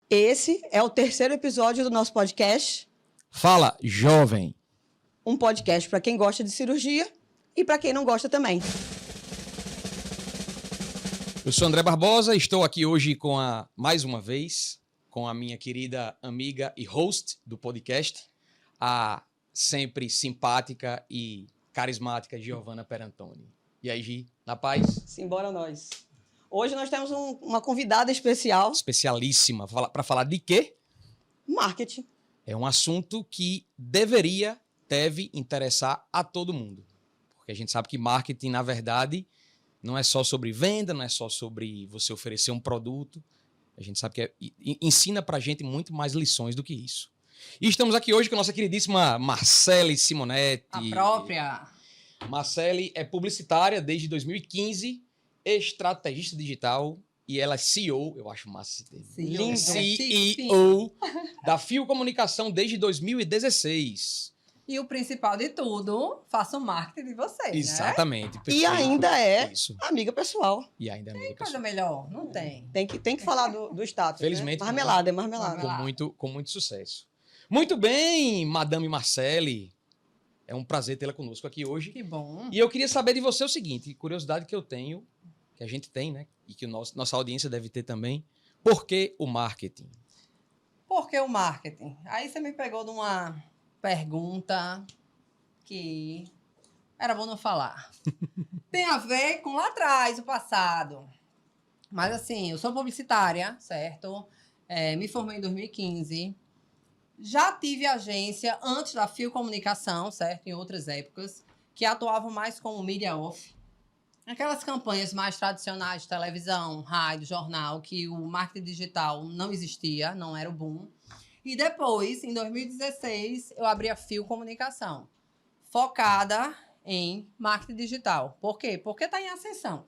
Esse é o terceiro episódio do nosso podcast. Fala, jovem! Um podcast para quem gosta de cirurgia e para quem não gosta também. Eu sou André Barbosa, estou aqui hoje mais uma vez, com a minha querida amiga e host do podcast, a sempre simpática e carismática Giovana Perantoni. E aí, Gi, na paz? Simbora nós. Hoje nós temos uma convidada especial. Especialíssima. Para falar de quê? Marketing. É um assunto que deve interessar a todo mundo. Porque a gente sabe que marketing, na verdade, não é só sobre venda, não é só sobre você oferecer um produto. A gente sabe que ensina pra gente muito mais lições do que isso. E estamos aqui hoje com a nossa queridíssima Marcele Simonetti. A própria. Marcele é publicitária desde 2015, estrategista digital e ela é CEO, eu acho massa esse termo. Lindo. CEO da Fio Comunicação desde 2016. E o principal de tudo, faça o marketing de vocês, Exatamente. né? Perfeito. E ainda é Isso. amiga pessoal. E ainda é amiga Tem coisa pessoal. melhor? Não tem. Tem que falar do status. Felizmente. Né? Marmelada, é marmelada. Com muito sucesso. Muito bem, Madame Marcele. É um prazer tê-la conosco aqui hoje. Que bom. E eu queria saber de você o seguinte, curiosidade que eu tenho, que a gente tem, né? E que nossa audiência deve ter também. Por que o marketing? Por que o marketing? Aí você me pegou numa pergunta que era bom não falar. Tem a ver com lá atrás, o passado. Mas assim, eu sou publicitária, certo? Me formei em 2015. Já tive agência antes da Fio Comunicação, certo? Em outras épocas, que atuavam mais como media off. Aquelas campanhas mais tradicionais de televisão, rádio, jornal, que o marketing digital não existia, não era o boom. E depois, em 2016, eu abri a Fio Comunicação, focada em marketing digital. Por quê? Porque está em ascensão.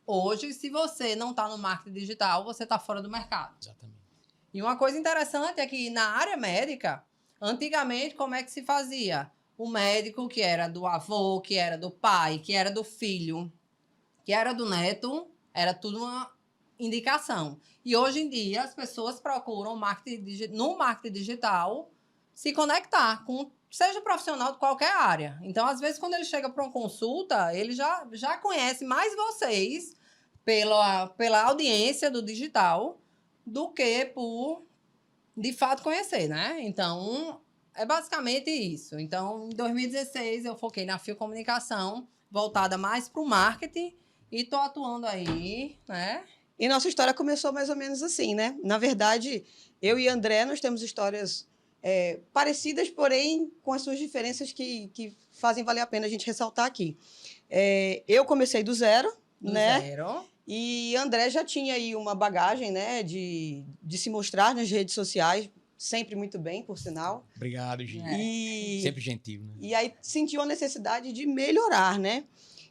Hoje, se você não está no marketing digital, você está fora do mercado. Exatamente. E uma coisa interessante é que na área médica, antigamente, como é que se fazia? O médico que era do avô, que era do pai, que era do filho, que era do neto, era tudo uma indicação. E hoje em dia, as pessoas procuram no marketing digital se conectar com, seja profissional de qualquer área. Então, às vezes, quando ele chega para uma consulta, ele já conhece mais vocês pela audiência do digital do que por, de fato, conhecer, né? Então, é basicamente isso. Então, em 2016, eu foquei na Fio Comunicação, voltada mais para o marketing, e estou atuando aí, né? E nossa história começou mais ou menos assim, né? Na verdade, eu e André, nós temos histórias parecidas, porém com as suas diferenças que fazem valer a pena a gente ressaltar aqui. Eu comecei do zero, né? Zero. E André já tinha aí uma bagagem, né, de se mostrar nas redes sociais, sempre muito bem, por sinal. Obrigado, Gi. E, Sempre gentil, né? e aí sentiu a necessidade de melhorar, né?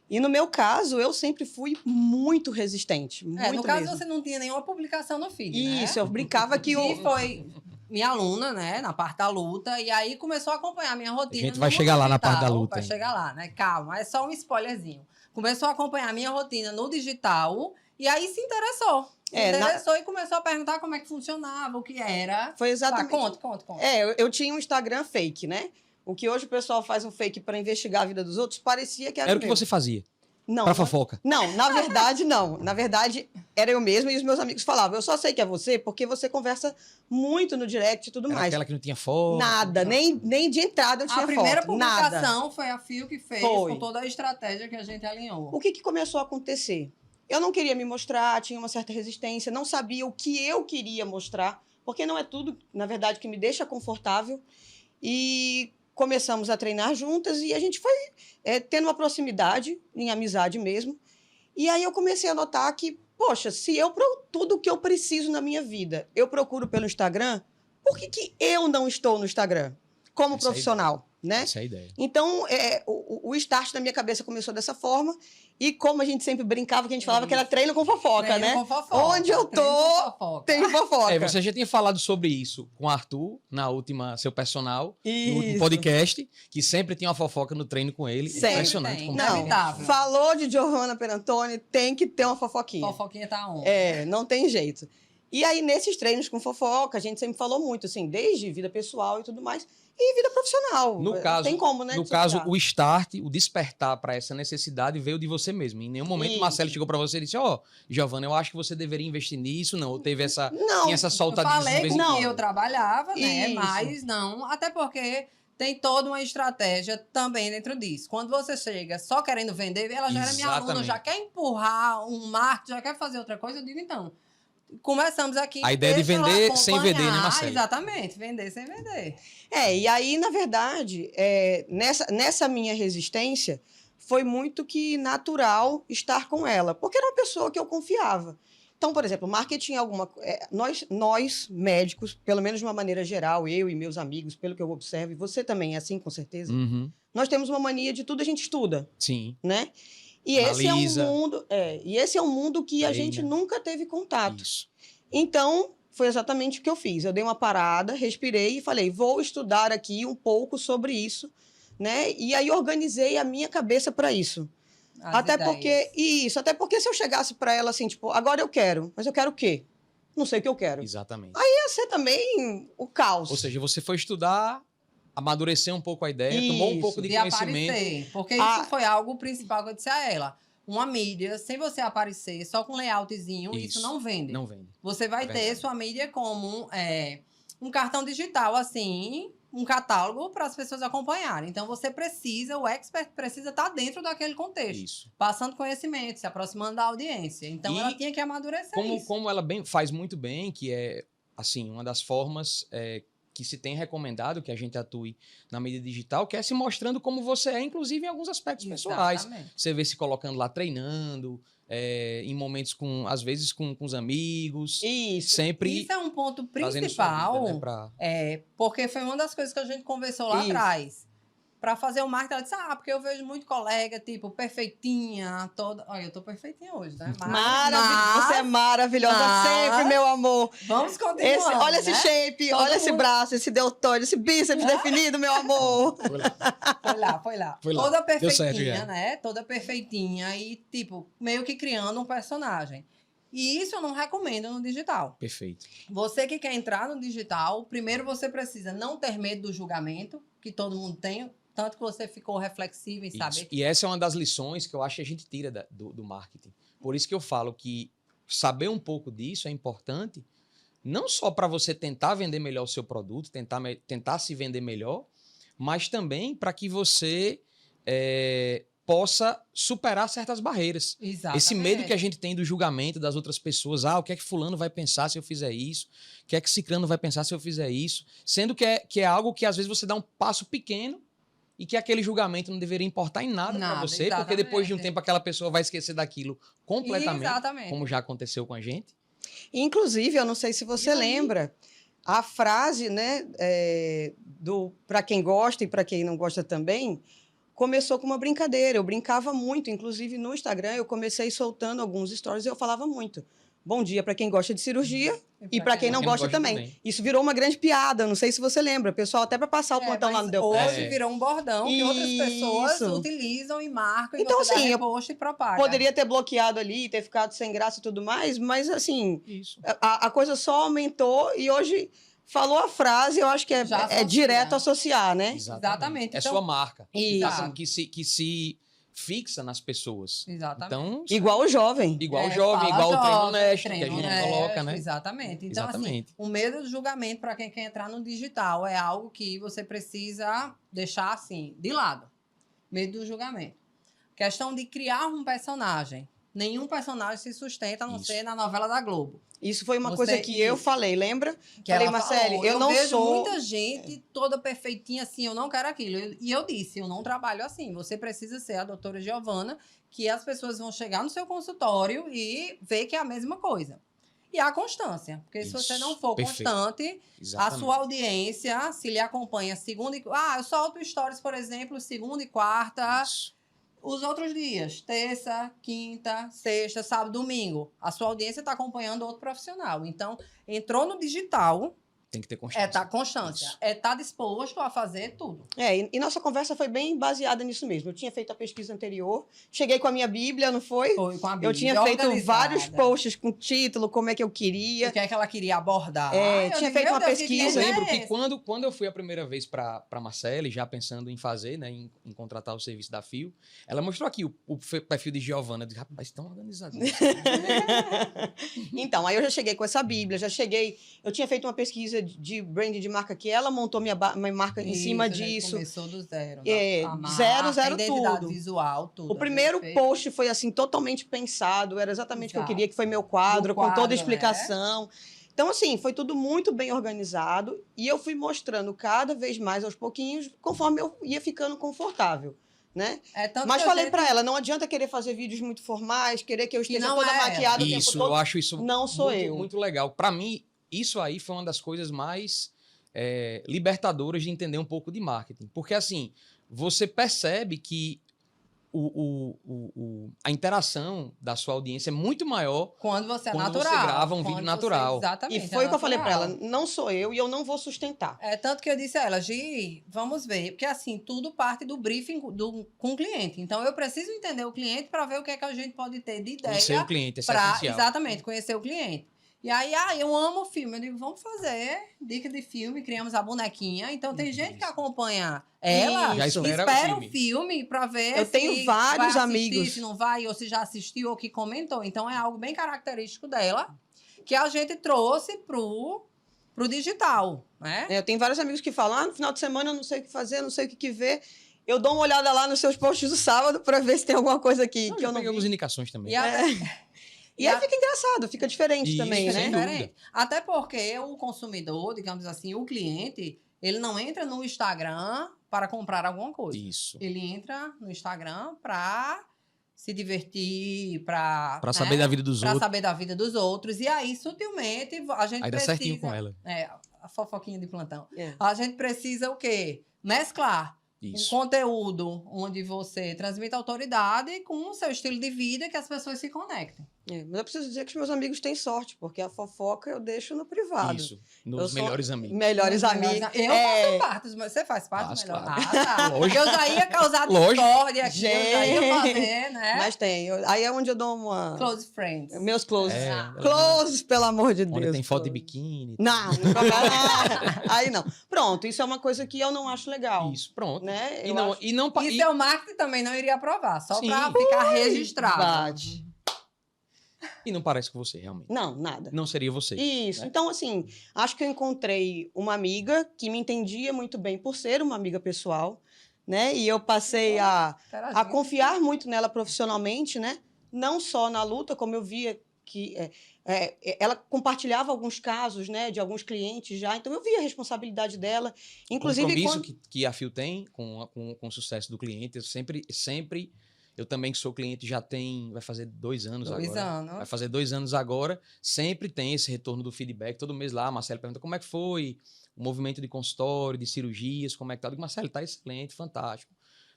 E no meu caso, eu sempre fui muito resistente, muito no caso, mesmo. você não tinha nenhuma publicação no feed, né? Isso, eu brincava que E foi minha aluna, né, na parte da luta, e aí começou a acompanhar a minha rotina. A gente vai chegar lá na parte da luta. Vai ainda. chegar lá, né? Calma, é só um spoilerzinho. Começou a acompanhar a minha rotina no digital, e aí se interessou. E começou a perguntar como é que funcionava, o que era. Foi exatamente. Conta. Eu tinha um Instagram fake, né? O que hoje o pessoal faz um fake para investigar a vida dos outros, parecia que era Era o que meu. você fazia? Não. Pra fofoca? Não, na verdade, não. Na verdade, era eu mesma e os meus amigos falavam, eu só sei que é você porque você conversa muito no direct e tudo Era mais. aquela que não tinha foto? Nada, nem de entrada eu tinha A primeira foto, nada. publicação foi a Fio que fez, Foi. com toda a estratégia que a gente alinhou. O que começou a acontecer? Eu não queria me mostrar, tinha uma certa resistência, não sabia o que eu queria mostrar, porque não é tudo, na verdade, que me deixa confortável. E começamos a treinar juntas e a gente foi tendo uma proximidade, em amizade mesmo. E aí eu comecei a notar que, poxa, se tudo que eu preciso na minha vida eu procuro pelo Instagram, por que eu não estou no Instagram como profissional? Né? Essa é a ideia. Então, o start da minha cabeça começou dessa forma. E como a gente sempre brincava, que a gente falava que era treino com fofoca, Treino né? com fofoca. Onde eu tô, tem fofoca. Você já tinha falado sobre isso com o Arthur, na última, seu personal, no último Isso. podcast, que sempre tinha uma fofoca no treino com ele. Sempre Impressionante. tem. Como Não, Inevitável. falou de Giovana Perantoni, tem que ter uma fofoquinha. Fofoquinha tá on. Não tem jeito. E aí, nesses treinos com fofoca, a gente sempre falou muito, assim, desde vida pessoal e tudo mais, e vida profissional. No caso, Tem como, né? no caso, o start, o despertar para essa necessidade veio de você mesmo. Em nenhum momento o Marcelo Isso. chegou para você e disse: ó, Giovana, eu acho que você deveria investir nisso. Não, ou teve essa, Não, tinha essa Eu soltadice de falei vez em que quando. eu trabalhava, né? Isso. Mas não, até porque tem toda uma estratégia também dentro disso. Quando você chega só querendo vender, ela já era minha aluna, Exatamente. já quer empurrar um marketing, já quer fazer outra coisa, eu digo então. Começamos aqui. A ideia de deixa ela vender sem vender, né, acompanhar. Marcelo? Exatamente, vender sem vender. E aí, na verdade, nessa minha resistência, foi muito que natural estar com ela, porque era uma pessoa que eu confiava. Então, por exemplo, marketing nós médicos, pelo menos de uma maneira geral, eu e meus amigos, pelo que eu observo, e você também é assim, com certeza, Uhum, nós temos uma mania de tudo a gente estuda, sim, né? E esse é um Analisa. mundo, que a gente Treina. nunca teve contato. isso. Então, foi exatamente o que eu fiz. Eu dei uma parada, respirei e falei, vou estudar aqui um pouco sobre isso, né? E aí organizei a minha cabeça para isso. As Até ideias. até porque se eu chegasse para ela assim, tipo, agora eu quero, mas eu quero o quê? Não sei o que eu quero. Exatamente. Ia ser também o caos. Ou seja, você foi estudar, amadurecer um pouco a ideia, tomou um Isso. pouco de De conhecimento. aparecer. Porque Ah. isso foi algo principal que eu disse a ela. Uma mídia, sem você aparecer, só com layoutzinho, isso não vende. Não vende. Você vai É ter verdade. sua mídia como um cartão digital, assim, um catálogo para as pessoas acompanharem. Então, você precisa, o expert precisa estar dentro daquele contexto. Isso. Passando conhecimento, se aproximando da audiência. Então, E ela tinha que amadurecer isso. Como ela faz muito bem, que é, assim, uma das formas que se tem recomendado que a gente atue na mídia digital, que é se mostrando como você é, inclusive em alguns aspectos pessoais. Exatamente. Você vê se colocando lá treinando, em momentos às vezes com os amigos, Isso. sempre Isso é um ponto trazendo sua principal, vida, né, pra... porque foi uma das coisas que a gente conversou lá Isso. atrás. Para fazer o marketing, ela disse, porque eu vejo muito colega, tipo, perfeitinha, toda... Olha, eu tô perfeitinha hoje, né? Você é maravilhosa sempre, meu amor. Vamos continuar, Olha esse shape, Todo olha esse mundo- braço, esse deltóide, esse bíceps definido, meu amor. Foi lá. Foi lá. Toda Deu certo, perfeitinha, já. né? Toda perfeitinha e, tipo, meio que criando um personagem. E isso eu não recomendo no digital. Perfeito. Você que quer entrar no digital, primeiro você precisa não ter medo do julgamento, que todo mundo tem, tanto que você ficou reflexivo em Isso. saber. E essa é uma das lições que eu acho que a gente tira do marketing. Por isso que eu falo que saber um pouco disso é importante, não só para você tentar vender melhor o seu produto, tentar se vender melhor, mas também para que você possa superar certas barreiras. Exatamente. Esse medo que a gente tem do julgamento das outras pessoas, o que é que fulano vai pensar se eu fizer isso? O que é que ciclano vai pensar se eu fizer isso? Sendo que é algo que às vezes você dá um passo pequeno e que aquele julgamento não deveria importar em nada para você, porque depois de um exatamente. tempo aquela pessoa vai esquecer daquilo completamente, Exatamente. como já aconteceu com a gente. Inclusive, eu não sei se você E aí? lembra, a frase, né, para quem gosta e para quem não gosta também, começou com uma brincadeira. Eu brincava muito, inclusive no Instagram, eu comecei soltando alguns stories e eu falava muito. Bom dia para quem gosta de cirurgia e para quem não gosta também. Isso virou uma grande piada, não sei se você lembra. O pessoal, até para passar o plantão lá no Delphi. Hoje virou um bordão que outras pessoas Isso. utilizam e marcam e Então, você dá assim, repost e propaga. Poderia ter bloqueado ali, ter ficado sem graça e tudo mais, mas assim, Isso. a coisa só aumentou e hoje falou a frase, eu acho que Já é associa. direto associar, né? Exatamente. É Então- sua marca. Isso. Que se fixa nas pessoas. Exatamente. Então, Igual o jovem. igual o jovem, igual o treino honesto que a treino gente honesto, coloca, né? Exatamente. Então, Exatamente. assim, o medo do julgamento para quem quer entrar no digital é algo que você precisa deixar, assim, de lado. Medo do julgamento. Questão de criar um personagem. Nenhum personagem se sustenta a não Isso. ser na novela da Globo. Isso foi uma Você- coisa que eu isso. falei, lembra? Que Falei, ela Marcele, falou, eu não vejo sou... muita gente toda perfeitinha assim, eu não quero aquilo. E eu disse, eu não trabalho assim. Você precisa ser a doutora Giovana, que as pessoas vão chegar no seu consultório e ver que é a mesma coisa. E a constância. Porque se você Isso, não for perfeito. constante, a Exatamente. sua audiência, se lhe acompanha segunda e... eu solto stories, por exemplo, segunda e quarta... Isso. Os outros dias, terça, quinta, sexta, sábado, domingo, a sua audiência está acompanhando outro profissional. Então, entrou no digital, Tem que ter É constância. estar constância. Isso. É estar disposto a fazer tudo. E nossa conversa foi bem baseada nisso mesmo. Eu tinha feito a pesquisa anterior, cheguei com a minha Bíblia, não foi? Foi com a Bíblia. Eu tinha feito organizada. vários posts com título, como é que eu O queria. que é que ela queria abordar. É, Eu tinha digo, feito meu uma Deus, que pesquisa. Eu cliente lembro é que esse? quando eu fui a primeira vez para Marcele, já pensando em fazer, né, em contratar o serviço da Fio, ela mostrou aqui o perfil de Giovana. Eu disse, rapaz, tão organizadinho. Então, aí eu já cheguei com essa Bíblia, eu tinha feito uma pesquisa de brand de marca que ela montou minha marca em cima Isso, a gente disso. começou do zero. É, a zero, marca, zero a identidade tudo. visual, tudo. O primeiro Perfeito. post foi assim totalmente pensado, era exatamente o que eu Exato. queria, que foi meu quadro, Do com toda a quadro, explicação. Então, assim, foi tudo muito bem organizado e eu fui mostrando cada vez mais aos pouquinhos, conforme eu ia ficando confortável, né? É tanto Mas que a falei gente- pra ela, não adianta querer fazer vídeos muito formais, querer que eu esteja não toda é ela. maquiada o tempo Isso, todo. eu acho isso Não sou muito, eu. muito legal. Para mim, isso aí foi uma das coisas mais libertadoras de entender um pouco de marketing. Porque, assim, você percebe que a interação da sua audiência é muito maior Quando você é quando natural. você grava um vídeo quando natural. Você, exatamente. E foi o que eu falei pra natural. ela, não sou eu e eu não vou sustentar. É tanto que eu disse a ela, Gi, vamos ver. Porque assim, tudo parte do briefing com o cliente. Então, eu preciso entender o cliente para ver o que é que a gente pode ter de ideia. Conhecer o cliente, isso é Pra, essencial. exatamente, conhecer o cliente. E aí, eu amo filme. Eu digo, vamos fazer dica de filme, criamos a bonequinha. Então, tem gente que acompanha ela, Já espera espera o o filme pra ver Eu se tenho vários vai assistir, amigos. se não vai, ou se já assistiu, ou que comentou. Então, é algo bem característico dela, que a gente trouxe pro digital, né? Eu tenho vários amigos que falam, no final de semana eu não sei o que fazer, não sei o que ver. Eu dou uma olhada lá nos seus posts do sábado para ver se tem alguma coisa aqui Não, que já eu não peguei vi. algumas indicações também. E até, E aí fica engraçado, fica diferente Isso, também, sem né? dúvida. diferente. Até porque o consumidor, digamos assim, o cliente, ele não entra no Instagram para comprar alguma coisa. Isso. Ele entra no Instagram para se divertir, para Pra saber da vida dos Para outros. saber da vida dos outros. E aí, sutilmente, a gente Aí dá precisa... certinho com ela. A fofoquinha de plantão. É. A gente precisa o quê? Mesclar um Isso. conteúdo onde você transmite autoridade com o seu estilo de vida que as pessoas se conectem. Mas eu preciso dizer que os meus amigos têm sorte, porque a fofoca eu deixo no privado. Isso. Eu Nos sou- melhores amigos. Melhores amigos. Eu faço parte, mas você faz parte Faço, do melhor. claro. Ah, tá. Lógico. Eu já ia causar Lógico. discórdia aqui, eu já ia Gente. fazer, né? Mas tem. Aí é onde eu dou uma... Close friends. Meus closes. É, Closes, pelo amor de Onde Deus. tem foto de close. biquíni. Não, aí não. Pronto, isso é uma coisa que eu não acho legal. Isso, pronto. Né? E Eu não, acho- e não, E seu marketing também não iria aprovar, só Sim. para ficar registrado. Bate. e não parece com você, realmente. Não, nada. Não seria você. Isso. né? Então, assim, acho que eu encontrei uma amiga que me entendia muito bem por ser uma amiga pessoal, né? E eu passei a confiar muito nela profissionalmente, né? Não só na luta, como eu via que ela compartilhava alguns casos, né, de alguns clientes já, então eu via a responsabilidade dela, O inclusive compromisso quando... que a Fio tem com o sucesso do cliente, eu sempre, eu também que sou cliente já vai fazer 2 anos agora. 2 anos. Vai fazer 2 anos agora, sempre tem esse retorno do feedback, todo mês lá, a Marcelo pergunta como é que foi o movimento de consultório, de cirurgias, como é que tá? Eu digo, Marcelo, tá excelente, fantástico,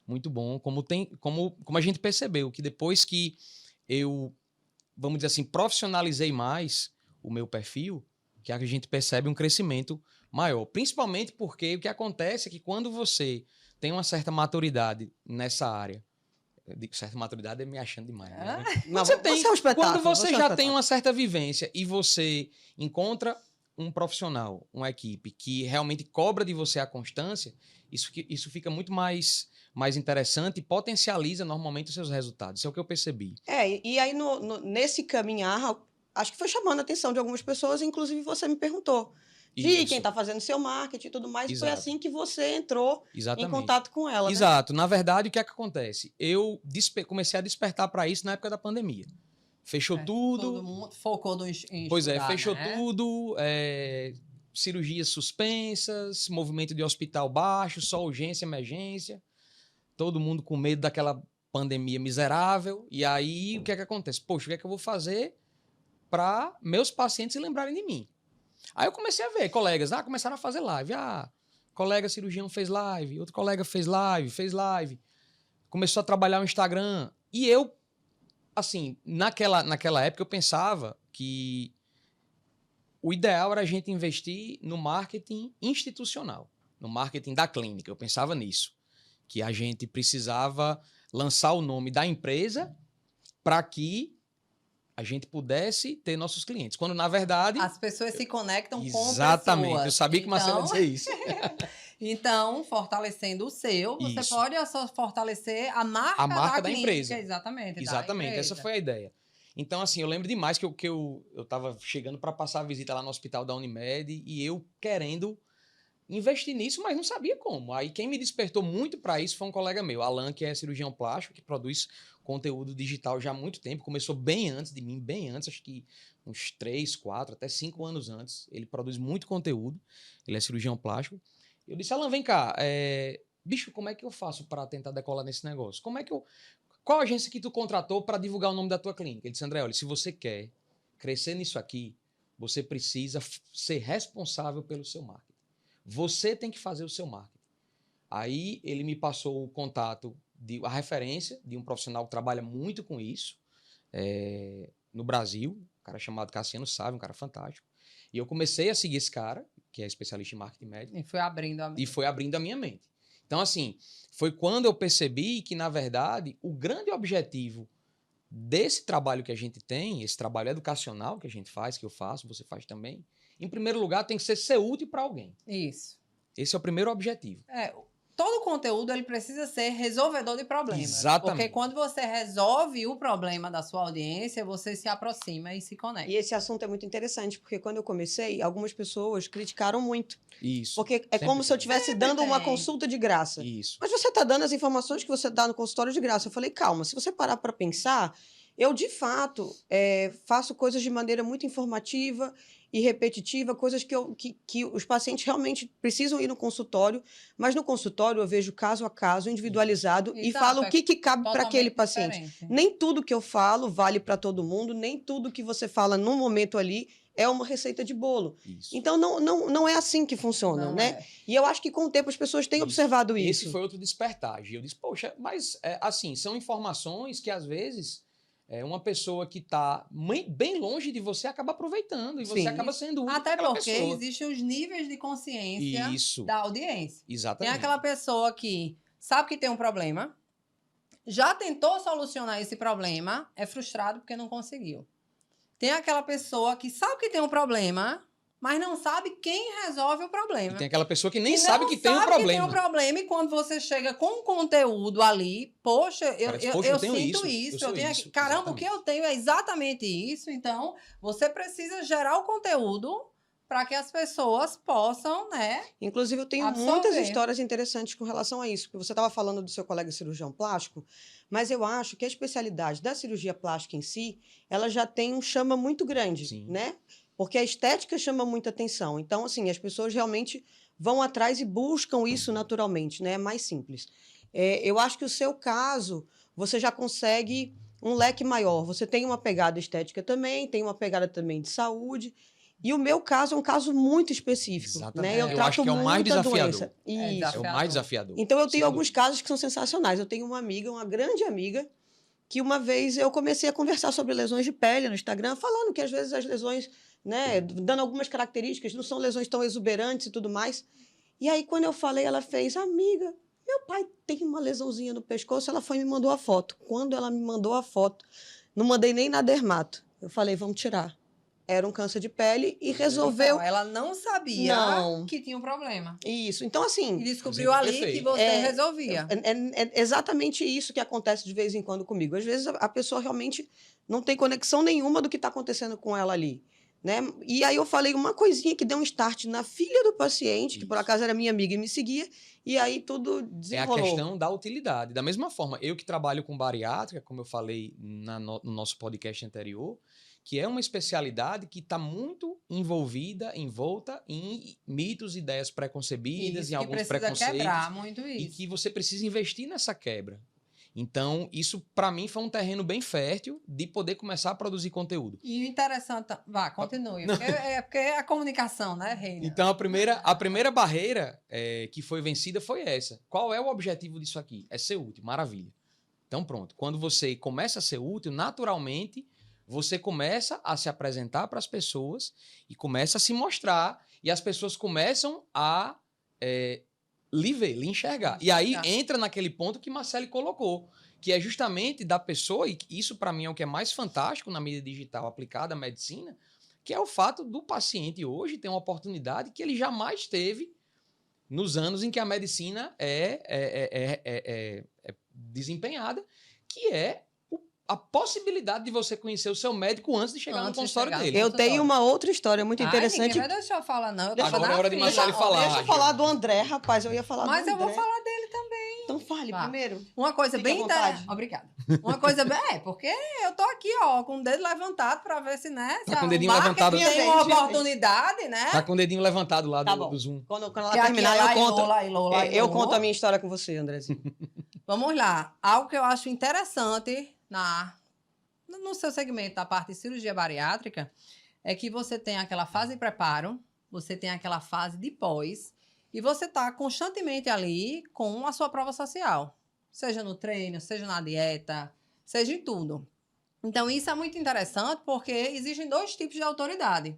muito bom, como a gente percebeu, que depois que eu, vamos dizer assim, profissionalizei mais o meu perfil, que a gente percebe um crescimento maior. Principalmente porque o que acontece é que quando você tem uma certa maturidade nessa área, eu digo certa maturidade é me achando demais, né? Não, Você tem, é um espetáculo, quando você é um já espetáculo. tem uma certa vivência e você encontra um profissional, uma equipe que realmente cobra de você a constância, isso fica muito mais interessante e potencializa normalmente os seus resultados. Isso é o que eu percebi. E aí nesse caminhar, acho que foi chamando a atenção de algumas pessoas, inclusive você me perguntou de Isso. quem está fazendo seu marketing e tudo mais, e foi Exato. assim que você entrou Exatamente. em contato com ela, né? Exato. Na verdade, o que é que acontece? Eu comecei a despertar para isso na época da pandemia. Fechou tudo. Todo mundo focou em Pois estudar, fechou né? tudo. Cirurgias suspensas, movimento de hospital baixo, só urgência, emergência. Todo mundo com medo daquela pandemia miserável. E aí, o que é que acontece? Poxa, o que é que eu vou fazer para meus pacientes se lembrarem de mim? Aí eu comecei a ver colegas, começaram a fazer live. Colega cirurgião fez live, outro colega fez live. Começou a trabalhar no Instagram. E eu, assim, naquela época eu pensava que o ideal era a gente investir no marketing institucional, no marketing da clínica. Eu pensava nisso, que a gente precisava lançar o nome da empresa para que a gente pudesse ter nossos clientes. Quando, na verdade... As pessoas se conectam com pessoas. Exatamente. Eu sabia que Marcela ia dizer isso. Então, fortalecendo o seu, você Isso. pode só fortalecer a marca da clínica. Empresa. Exatamente. Exatamente. Essa foi a ideia. Então, assim, eu lembro demais que eu tava chegando para passar a visita lá no hospital da Unimed e eu querendo investir nisso, mas não sabia como. Aí quem me despertou muito para isso foi um colega meu, Alan, que é cirurgião plástico, que produz conteúdo digital já há muito tempo. Começou bem antes de mim, bem antes, acho que uns 3, 4, até 5 anos antes. Ele produz muito conteúdo, ele é cirurgião plástico. Eu disse, Alan, vem cá, bicho, como é que eu faço para tentar decolar nesse negócio? Qual agência que tu contratou para divulgar o nome da tua clínica? Ele disse, André, olha, se você quer crescer nisso aqui, você precisa ser responsável pelo seu marketing. Você tem que fazer o seu marketing. Aí ele me passou o contato, a referência de um profissional que trabalha muito com isso no Brasil, um cara chamado Cassiano Sávio, um cara fantástico. E eu comecei a seguir esse cara, que é especialista em marketing médico. E foi abrindo a mente. E foi abrindo a minha mente. Então, assim, foi quando eu percebi que, na verdade, o grande objetivo desse trabalho que a gente tem, esse trabalho educacional que a gente faz, que eu faço, você faz também, em primeiro lugar, tem que ser útil para alguém. Isso. Esse é o primeiro objetivo. Todo conteúdo ele precisa ser resolvedor de problemas. Exatamente. Porque quando você resolve o problema da sua audiência, você se aproxima e se conecta. E esse assunto é muito interessante, porque quando eu comecei, algumas pessoas criticaram muito. Isso. Porque é como se eu estivesse dando uma consulta de graça. Isso. Mas você está dando as informações que você dá no consultório de graça. Eu falei, calma, se você parar para pensar, eu, de fato, faço coisas de maneira muito informativa e repetitiva, coisas que os pacientes realmente precisam ir no consultório, mas no consultório eu vejo caso a caso, individualizado, e falo o que cabe para aquele paciente. Diferente. Nem tudo que eu falo vale para todo mundo, nem tudo que você fala num momento ali é uma receita de bolo. Isso. Então, não é assim que funciona, Não né? E eu acho que com o tempo as pessoas têm observado isso. Esse foi outro despertar. E eu disse, poxa, mas assim, são informações que às vezes uma pessoa que está bem longe de você acaba aproveitando e você Sim. acaba sendo útil Até para aquela porque pessoa. existem os níveis de consciência Isso. da audiência. Tem Exatamente. aquela pessoa que sabe que tem um problema, já tentou solucionar esse problema, é frustrado porque não conseguiu. Tem aquela pessoa que sabe que tem um problema, mas não sabe quem resolve o problema. E tem aquela pessoa que nem E sabe que tem um que problema. tem um problema e quando você chega com um conteúdo ali, poxa, eu tenho sinto isso, eu tenho isso. caramba, o que eu tenho é exatamente isso. Então, você precisa gerar o conteúdo para que as pessoas possam, né? Inclusive, eu tenho absorver. muitas histórias interessantes com relação a isso, porque você estava falando do seu colega cirurgião plástico, mas eu acho que a especialidade da cirurgia plástica em si, ela já tem um chama muito grande, Sim. né? Porque a estética chama muita atenção. Então, assim, as pessoas realmente vão atrás e buscam isso naturalmente, né? É mais simples. Eu acho que o seu caso, você já consegue um leque maior. Você tem uma pegada estética também, tem uma pegada também de saúde. E o meu caso é um caso muito específico. Exatamente. Né? Eu trato acho que é o mais muita desafiador. doença. É Isso. É o mais desafiador. Então, eu Sem tenho alguns dúvida. casos que são sensacionais. Eu tenho uma amiga, uma grande amiga, que uma vez eu comecei a conversar sobre lesões de pele no Instagram, falando que às vezes as lesões, né, dando algumas características, não são lesões tão exuberantes e tudo mais. E aí, quando eu falei, ela fez, amiga, meu pai tem uma lesãozinha no pescoço, ela foi e me mandou a foto. Quando ela me mandou a foto, não mandei nem na dermato. Eu falei, vamos tirar. Era um câncer de pele e resolveu... Então, ela não sabia Não. que tinha um problema. Isso. Então, assim... E descobriu ali perfeito. que você resolvia. É exatamente isso que acontece de vez em quando comigo. Às vezes a pessoa realmente não tem conexão nenhuma do que está acontecendo com ela ali. Né? E aí eu falei uma coisinha que deu um start na filha do paciente, que por acaso era minha amiga e me seguia, e aí tudo É a desenrolou. questão da utilidade. Da mesma forma, eu que trabalho com bariátrica, como eu falei no nosso podcast anterior, que é uma especialidade que está muito envolta em mitos, ideias preconcebidas, Isso, em que alguns precisa preconceitos. quebrar muito E isso. que você precisa investir nessa quebra. Então, isso para mim foi um terreno bem fértil de poder começar a produzir conteúdo. E o interessante... Vá, continue. Porque é a comunicação, né, Reina? Então, a primeira barreira que foi vencida foi essa. Qual é o objetivo disso aqui? É ser útil. Maravilha. Então, pronto. Quando você começa a ser útil, naturalmente, você começa a se apresentar para as pessoas e começa a se mostrar e as pessoas começam a lhe ver, lhe enxergar. E aí entra naquele ponto que Marcele colocou, que é justamente da pessoa, e isso para mim é o que é mais fantástico na mídia digital aplicada à medicina, que é o fato do paciente hoje ter uma oportunidade que ele jamais teve nos anos em que a medicina é desempenhada, que é a possibilidade de você conhecer o seu médico antes de chegar no consultório dele. Eu tenho uma outra história muito interessante. Ninguém vai deixar eu falar, não. Agora é hora de Marcele falar. Deixa eu falar do André, rapaz. Eu ia falar do André. Mas eu vou falar dele também. Então fale primeiro. Uma coisa Fique à bem vontade. Obrigada. Uma coisa bem. Porque eu tô aqui, ó, com o dedo levantado pra ver se, né? Tá com o dedinho levantado. Tem uma oportunidade, né? Tá com o dedinho levantado lá Tá do Zoom. Quando ela terminar, eu conto. Eu Ilô. conto a minha história com você, Andrezinho. Vamos lá. Algo que eu acho interessante no seu segmento da parte de cirurgia bariátrica é que você tem aquela fase de preparo, você tem aquela fase de pós, e você está constantemente ali com a sua prova social. Seja no treino, seja na dieta, seja em tudo. Então, isso é muito interessante porque existem dois tipos de autoridade.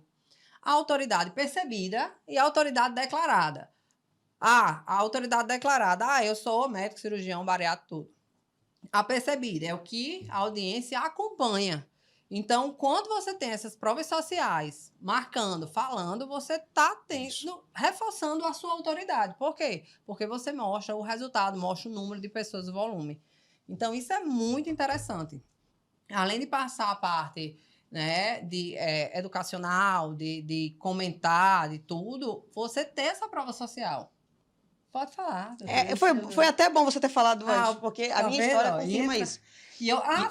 A autoridade percebida e a autoridade declarada. A autoridade declarada, eu sou médico, cirurgião, bariátrico, tudo. A percebida é o que a audiência acompanha. Então, quando você tem essas provas sociais, marcando, falando, você está reforçando a sua autoridade. Por quê? Porque você mostra o resultado, mostra o número de pessoas, o volume. Então, isso é muito interessante. Além de passar a parte, né, de educacional, de comentar, de tudo, você ter essa prova social. Pode falar. Foi até bom você ter falado antes, porque a minha história confirma isso.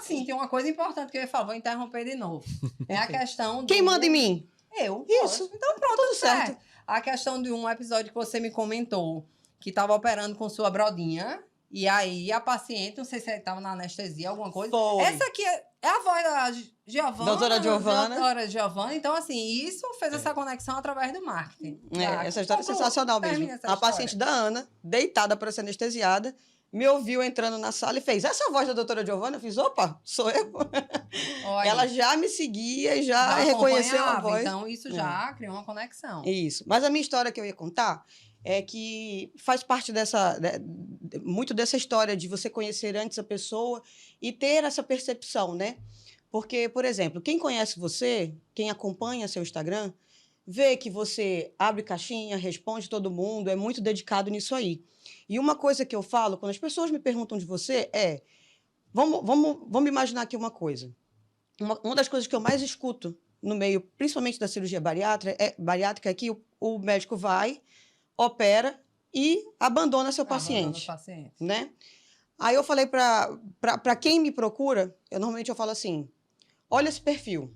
Sim, tem uma coisa importante que eu ia falar, vou interromper de novo. É a questão Quem manda em mim? Eu. Isso. Então pronto, tudo certo. A questão de um episódio que você me comentou, que estava operando com sua brodinha, e aí a paciente, não sei se estava na anestesia, alguma coisa. Foi. Essa aqui é a voz da Giovana. Doutora Giovana. Doutora Giovana. Então, assim, isso fez essa conexão através do marketing. Essa história é sensacional mesmo. A paciente da Ana, deitada para ser anestesiada, me ouviu entrando na sala e fez, essa voz da doutora Giovana? Eu fiz, opa, sou eu. Olha, ela já me seguia e já reconheceu a voz. Então, isso já criou uma conexão. Isso. Mas a minha história que eu ia contar é que faz parte muito dessa história de você conhecer antes a pessoa e ter essa percepção, né? Porque, por exemplo, quem conhece você, quem acompanha seu Instagram, vê que você abre caixinha, responde todo mundo, é muito dedicado nisso aí. E uma coisa que eu falo, quando as pessoas me perguntam de você, vamos imaginar aqui uma coisa. Uma das coisas que eu mais escuto no meio, principalmente da cirurgia bariátrica, é que o médico vai, opera e abandona seu paciente. Né? Aí eu falei para quem me procura, normalmente eu falo assim, olha esse perfil.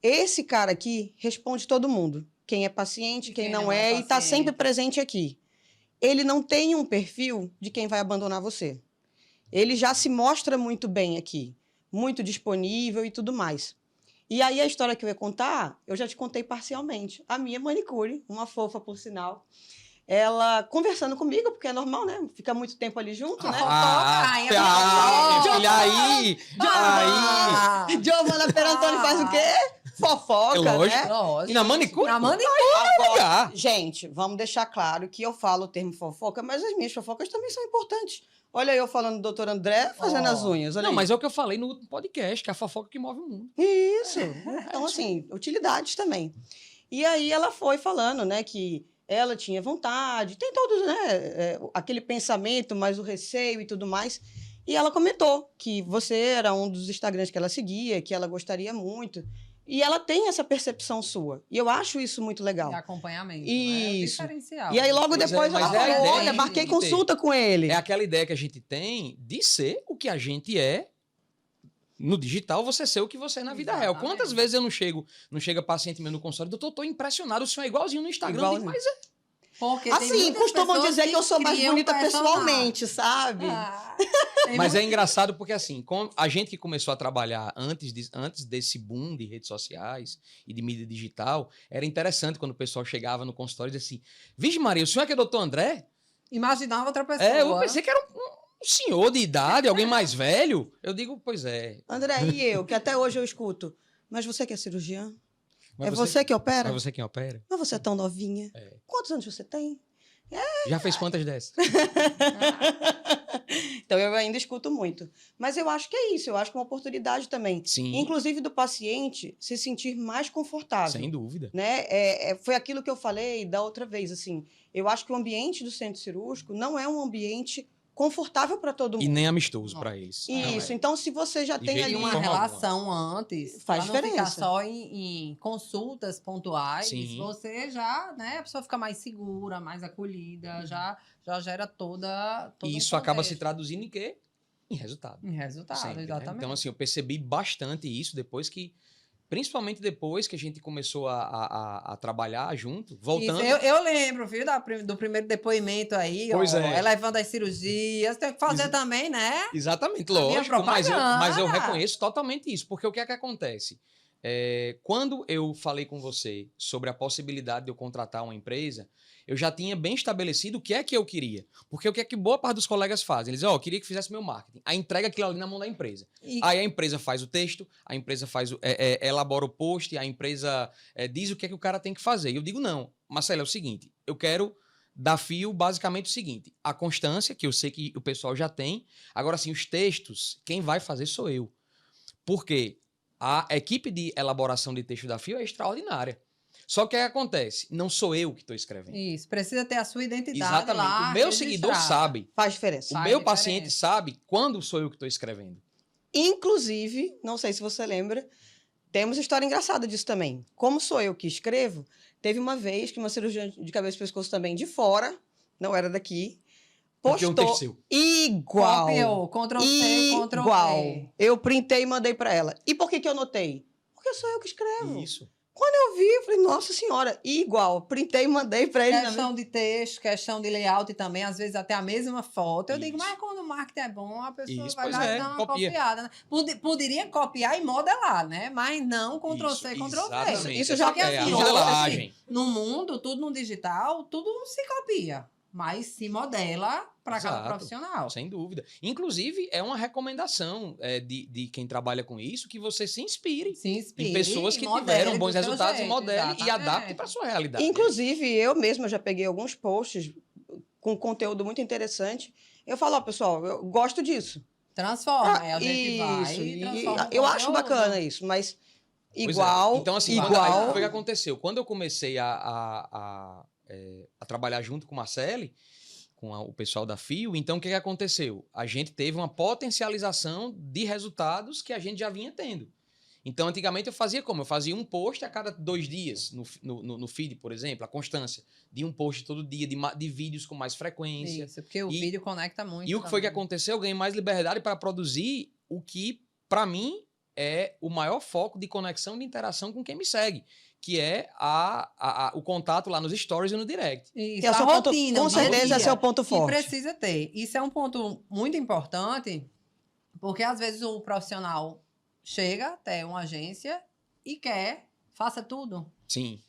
Esse cara aqui responde todo mundo. Quem é paciente, quem não é, e está sempre presente aqui. Ele não tem um perfil de quem vai abandonar você. Ele já se mostra muito bem aqui, muito disponível e tudo mais. E aí a história que eu ia contar, eu já te contei parcialmente. A minha manicure, uma fofa por sinal, ela conversando comigo, porque é normal, né? Fica muito tempo ali junto, né? Giovana Perantoni faz o quê? Fofoca, lógico. né? E na manicure? Na manicure. Agora, gente, vamos deixar claro que eu falo o termo fofoca, mas as minhas fofocas também são importantes. Olha eu falando do doutor André fazendo as unhas. Olha não, aí. mas é o que eu falei no último podcast, que é a fofoca que move o mundo. Isso. Então, assim, utilidades também. E aí ela foi falando, né, que ela tinha vontade, tem todos, né, aquele pensamento, mas o receio e tudo mais. E ela comentou que você era um dos Instagrams que ela seguia, que ela gostaria muito. E ela tem essa percepção sua. E eu acho isso muito legal. De acompanhamento. Isso. Né? É diferencial. E aí, logo depois, ela falou, olha, marquei consulta com ele. É aquela ideia que a gente tem de ser o que a gente é. No digital, você ser o que você é na vida real. Quantas vezes eu não chega paciente meu no consultório, doutor, eu tô impressionado, o senhor é igualzinho no Instagram. Eu digo, mas é. Porque assim, costumam dizer que eu sou mais bonita pessoalmente, sabe? Mas é engraçado porque, assim, a gente que começou a trabalhar antes desse boom de redes sociais e de mídia digital, era interessante quando o pessoal chegava no consultório e dizia assim, Vixe Maria, o senhor é que é doutor André? Imaginava outra pessoa. Eu pensei que era um senhor de idade, alguém mais velho, eu digo, pois é. André, e eu, que até hoje eu escuto, mas você que é cirurgiã? Mas É você que opera? Mas você quem opera? Mas você é tão novinha. É. Quantos anos você tem? Já fez quantas dessas? Então, eu ainda escuto muito. Mas eu acho que é isso, eu acho que é uma oportunidade também. Sim, Inclusive do paciente se sentir mais confortável. sem dúvida. Né? Foi aquilo que eu falei da outra vez, assim. Eu acho que o ambiente do centro cirúrgico não é um ambiente confortável para todo mundo. E nem amistoso para eles. Isso. Não é. Então, se você já De tem jeito ali E uma forma relação antes, Faz pra não ficar diferença. só em consultas pontuais, Sim. você já, né, a pessoa fica mais segura, mais acolhida, já gera todo E um isso acaba se contexto. traduzindo em quê? Em resultado. Em resultado, Sempre, né? exatamente. Então, assim, eu percebi bastante isso depois que... Principalmente depois que a gente começou a trabalhar junto, voltando... Isso, eu lembro, viu, do primeiro depoimento aí, Pois ó, é. elevando as cirurgias, tem que fazer também, né? Exatamente, A minha lógico, mas eu propaganda. reconheço totalmente isso, porque o que é que acontece? Quando eu falei com você sobre a possibilidade de eu contratar uma empresa, eu já tinha bem estabelecido o que é que eu queria. Porque o que é que boa parte dos colegas fazem? Eles dizem, eu queria que fizesse meu marketing. Aí entrega aquilo ali na mão da empresa. E- Aí a empresa faz o texto, a empresa elabora o post, a empresa diz o que é que o cara tem que fazer. E eu digo, não, Marcelo, é o seguinte, eu quero dar fio basicamente o seguinte, a constância, que eu sei que o pessoal já tem, agora sim, os textos, quem vai fazer sou eu. Porque a equipe de elaboração de texto da fio é extraordinária. Só que o que acontece? Não sou eu que estou escrevendo. Isso, precisa ter a sua identidade Exatamente. lá O meu registrada. seguidor sabe. Faz diferença. O Faz meu diferença. paciente sabe quando sou eu que estou escrevendo. Inclusive, não sei se você lembra, temos história engraçada disso também. Como sou eu que escrevo, teve uma vez que uma cirurgiã de cabeça e pescoço também de fora, não era daqui, Porque é um texto postou seu. igual. Copiou, Ctrl+C, Ctrl+V. Igual. Eu printei e mandei para ela. E por que eu notei? Porque sou eu que escrevo. Isso. Quando eu vi, eu falei, nossa senhora, igual. Printei e mandei para ele. Questão de texto, questão de layout também, às vezes até a mesma foto. Eu digo, Isso. mas quando o marketing é bom, a pessoa Isso, vai pois lá é, e dar uma copia. copiada. Né? Poderia copiar e modelar, né? Mas não Ctrl+C, Isso, Ctrl+V. exatamente. Isso já Só que é a assim, modelagem. hoje, no mundo, tudo no digital, tudo não se copia, mas se modela para cada Exato. profissional. Sem dúvida. Inclusive, é uma recomendação de quem trabalha com isso que você se inspire Se inspire, em pessoas que modele tiveram do bons seu resultados e jeito, modele e exatamente. adapte para sua realidade. Inclusive, eu mesma já peguei alguns posts com conteúdo muito interessante. Eu falo, ó, pessoal, eu gosto disso. Transforma, a gente vai Isso, e e transforma o eu acho conteúdo. bacana isso, mas Pois é. igual, Então, assim, aí igual. foi o que aconteceu. Quando eu comecei a trabalhar junto com o Marcele, com o pessoal da FIO, então o que aconteceu? A gente teve uma potencialização de resultados que a gente já vinha tendo. Então, antigamente eu fazia como? Eu fazia um post a cada 2 dias no feed, por exemplo, a constância de um post todo dia, de vídeos com mais frequência. Isso, porque o E- vídeo conecta muito. E o que foi que também. aconteceu? Eu ganhei mais liberdade para produzir o que, para mim, é o maior foco de conexão e de interação com quem me segue, que é o contato lá nos stories e no direct. Isso, Que é o a seu ponto, rotina, com o dia a certeza, dia, esse é o ponto que forte. precisa ter. Isso é um ponto muito importante, porque às vezes o profissional chega até uma agência e faça tudo. Sim.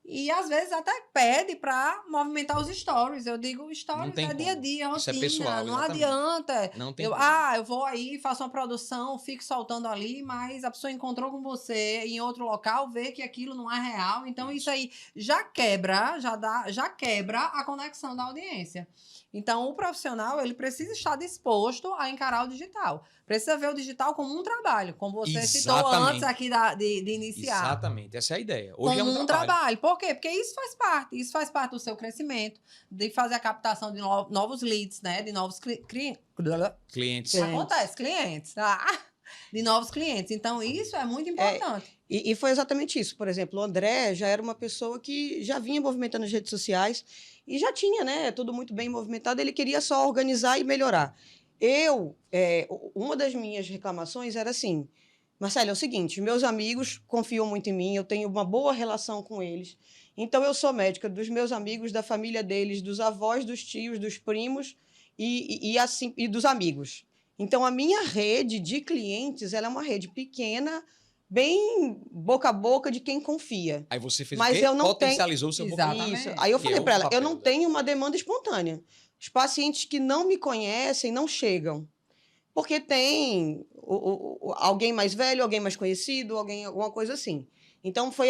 E às vezes até pede para movimentar os stories. Eu digo, stories tem é dia a como. dia, Isso é rotina, pessoal, não exatamente. adianta. Não tem Eu, como. eu vou aí, faço uma produção, fico soltando ali, mas a pessoa encontrou com você em outro local, vê que aquilo não é real. Então, isso aí já quebra a conexão da audiência. Então, o profissional, ele precisa estar disposto a encarar o digital. Precisa ver o digital como um trabalho, como você citou Exatamente. antes aqui de iniciar. Exatamente, essa é a ideia. Hoje Como é um trabalho. Por quê? Porque isso faz parte do seu crescimento, de fazer a captação de novos leads, né? De novos clientes. Clientes. Acontece, clientes. De novos clientes. Então, isso é muito importante. E foi exatamente isso. Por exemplo, o André já era uma pessoa que já vinha movimentando as redes sociais e já tinha, né? Tudo muito bem movimentado. Ele queria só organizar e melhorar. Uma das minhas reclamações era assim, Marcelo, é o seguinte, meus amigos confiam muito em mim, eu tenho uma boa relação com eles, então eu sou médica dos meus amigos, da família deles, dos avós, dos tios, dos primos e dos amigos. Então, a minha rede de clientes, ela é uma rede pequena, bem boca a boca de quem confia. Aí você fez Mas o quê? eu não Potencializou o seu Exatamente. Isso. Aí eu Que falei é o para ela, eu papel não dela. tenho uma demanda espontânea. Os pacientes que não me conhecem não chegam. Porque tem alguém mais velho, alguém mais conhecido, alguma coisa assim. Então, foi